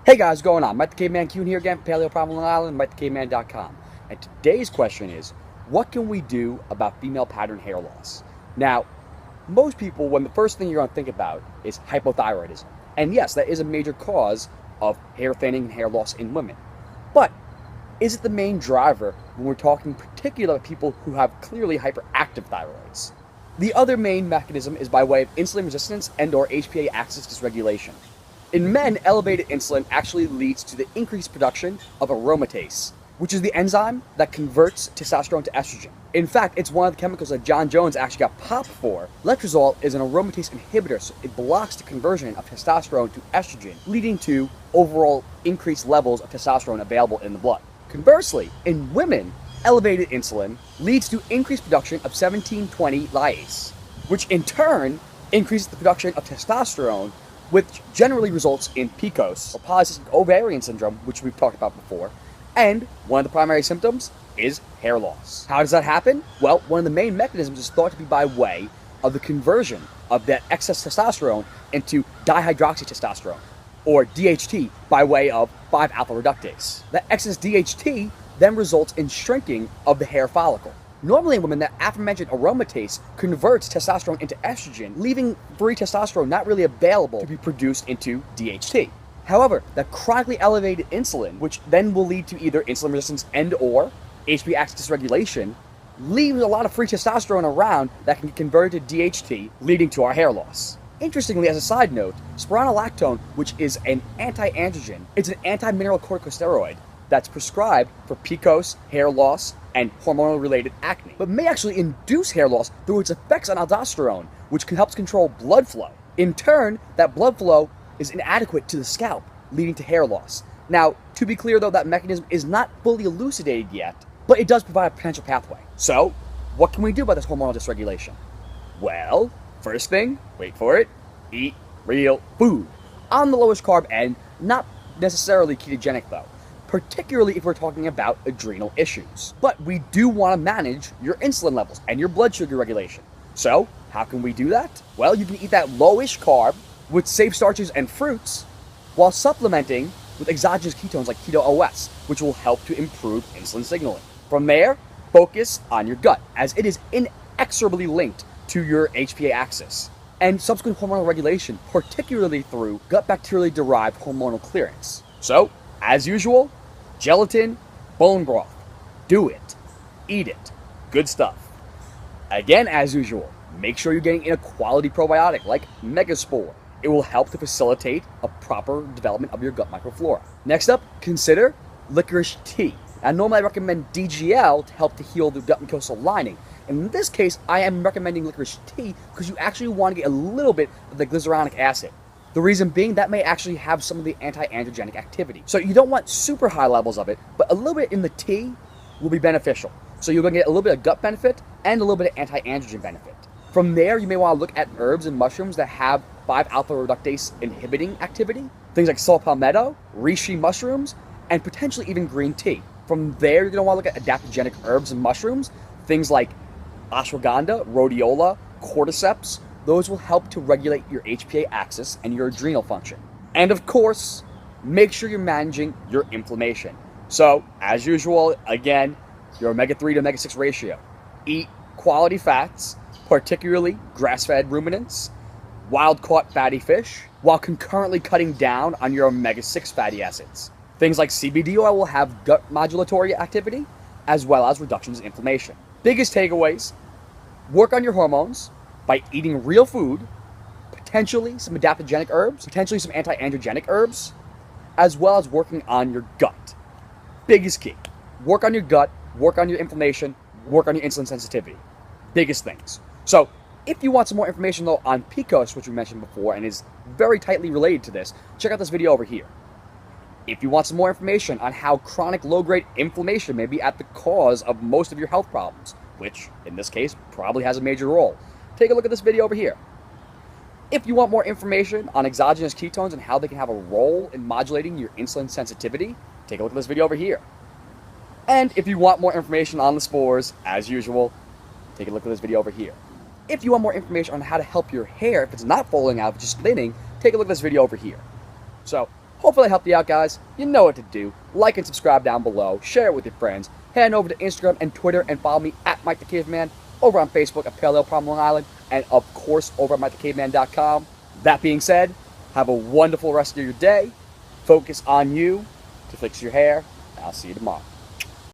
Hey guys, what's going on? Mike the Caveman Kuhn here again, Paleo Problem Long Island, MikeTheCaveman.com. And today's question is, what can we do about female pattern hair loss? Now, most people, when the first thing you're going to think about is hypothyroidism. And yes, that is a major cause of hair thinning and hair loss in women. But is it the main driver when we're talking particularly about people who have clearly hyperactive thyroids? The other main mechanism is by way of insulin resistance and/or HPA axis dysregulation. In men, elevated insulin actually leads to the increased production of aromatase, which is the enzyme that converts testosterone to estrogen. In fact, it's one of the chemicals that John Jones actually got popped for. Letrozole is an aromatase inhibitor, so it blocks the conversion of testosterone to estrogen, leading to overall increased levels of testosterone available in the blood. Conversely, in women, elevated insulin leads to increased production of 1720 lyase, which in turn increases the production of testosterone, which generally results in PCOS, or polycystic ovarian syndrome, which we've talked about before, and one of the primary symptoms is hair loss. How does that happen? Well, one of the main mechanisms is thought to be by way of the conversion of that excess testosterone into dihydroxytestosterone, or DHT, by way of 5-alpha reductase. That excess DHT then results in shrinking of the hair follicle. Normally in women, that aforementioned aromatase converts testosterone into estrogen, leaving free testosterone not really available to be produced into DHT. However, that chronically elevated insulin, which then will lead to either insulin resistance and/or HPA axis dysregulation, leaves a lot of free testosterone around that can get converted to DHT, leading to our hair loss. Interestingly, as a side note, spironolactone, which is an anti-androgen, it's an anti-mineral corticosteroid that's prescribed for PCOS, hair loss, and hormonal-related acne, but may actually induce hair loss through its effects on aldosterone, which can help control blood flow. In turn, that blood flow is inadequate to the scalp, leading to hair loss. Now, to be clear though, that mechanism is not fully elucidated yet, but it does provide a potential pathway. So, what can we do about this hormonal dysregulation? Well, first thing, wait for it, eat real food. On the lowest carb end, not necessarily ketogenic though, particularly if we're talking about adrenal issues. But we do want to manage your insulin levels and your blood sugar regulation. So, how can we do that? Well, you can eat that lowish carb with safe starches and fruits while supplementing with exogenous ketones like Keto OS, which will help to improve insulin signaling. From there, focus on your gut, as it is inexorably linked to your HPA axis and subsequent hormonal regulation, particularly through gut bacterially derived hormonal clearance. So, as usual, gelatin, bone broth. Do it. Eat it. Good stuff. Again, as usual, make sure you're getting in a quality probiotic like Megaspore. It will help to facilitate a proper development of your gut microflora. Next up, consider licorice tea. Now, normally I recommend DGL to help to heal the gut mucosal lining. In this case, I am recommending licorice tea because you actually want to get a little bit of the glycerolic acid. The reason being that may actually have some of the anti-androgenic activity. So you don't want super high levels of it, but a little bit in the tea will be beneficial. So you're going to get a little bit of gut benefit and a little bit of anti-androgen benefit. From there, you may want to look at herbs and mushrooms that have 5-alpha reductase inhibiting activity. Things like saw palmetto, reishi mushrooms, and potentially even green tea. From there, you're going to want to look at adaptogenic herbs and mushrooms. Things like ashwagandha, rhodiola, cordyceps. Those will help to regulate your HPA axis and your adrenal function. And of course, make sure you're managing your inflammation. So, as usual, again, your omega-3 to omega-6 ratio. Eat quality fats, particularly grass-fed ruminants, wild-caught fatty fish, while concurrently cutting down on your omega-6 fatty acids. Things like CBD oil will have gut modulatory activity, as well as reductions in inflammation. Biggest takeaways: work on your hormones by eating real food, potentially some adaptogenic herbs, potentially some anti-androgenic herbs, as well as working on your gut. Biggest key. Work on your gut, work on your inflammation, work on your insulin sensitivity. Biggest things. So, if you want some more information though on PCOS, which we mentioned before and is very tightly related to this, check out this video over here. If you want some more information on how chronic low-grade inflammation may be at the cause of most of your health problems, which in this case probably has a major role, take a look at this video over here. If you want more information on exogenous ketones and how they can have a role in modulating your insulin sensitivity, take a look at this video over here. And if you want more information on the spores, as usual, take a look at this video over here. If you want more information on how to help your hair if it's not falling out, but just thinning, take a look at this video over here. So, Hopefully I helped you out, guys. You know what to do. Like and subscribe down below. Share it with your friends. Head over to Instagram and Twitter and follow me at Mike the Caveman. Over on Facebook at Paleo Problem Long Island. And of course over at MikeTheCaveman.com. That being said, have a wonderful rest of your day. Focus on you to fix your hair. I'll see you tomorrow.